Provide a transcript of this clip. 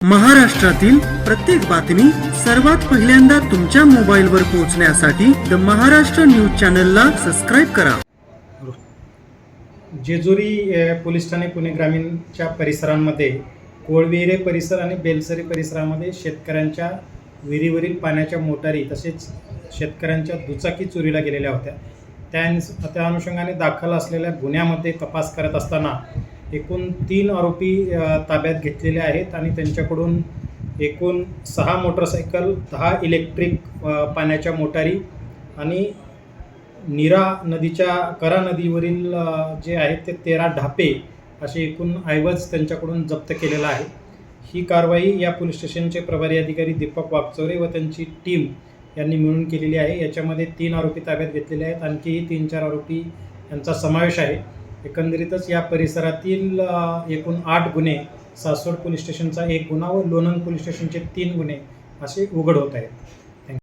महाराष्ट्रातील प्रत्येक बातमी सर्वात पहिल्यांदा तुमच्या मोबाईलवर पोहोचण्यासाठी द महाराष्ट्र न्यूज चॅनलला सबस्क्राईब करा. जेजुरी पोलीस ठाणे पुणे ग्रामीणच्या परिसरांमध्ये कोळविहिरे परिसर आणि बेलसरी परिसरामध्ये शेतकऱ्यांच्या विहिरीवरील पाण्याच्या मोटारी तसेच शेतकऱ्यांच्या दुचाकी चोरीला गेलेल्या होत्या. त्या अनुषंगाने दाखल असलेल्या गुन्ह्यामध्ये तपास करत असताना एकूण 3 आरोपी ताब्यात घेतलेले आहेत आणि त्यांच्याकडून एकूण 6 मोटरसायकल, 10 इलेक्ट्रिक पाण्याच्या मोटारी आणि नीरा नदीच्या करा नदीवरील जे आहेत ते 13 ढापे असे एकूण ऐवज त्यांच्याकडून जप्त केलेला आहे. ही कारवाई या पोलीस स्टेशनचे प्रभारी अधिकारी दीपक वागचौरे व त्यांची टीम यांनी मिळून केलेली आहे. याच्यामध्ये 3 आरोपी ताब्यात घेतलेले आहेत. आणखीही 3-4 आरोपी यांचा समावेश आहे. एकंदरीतच या परिसरातील एकूण 8 गुन्हे, सासवड पोलीस स्टेशनचा 1 गुन्हा व लोणंद पोलीस स्टेशनचे 3 गुन्हे असे उघड होत आहेत.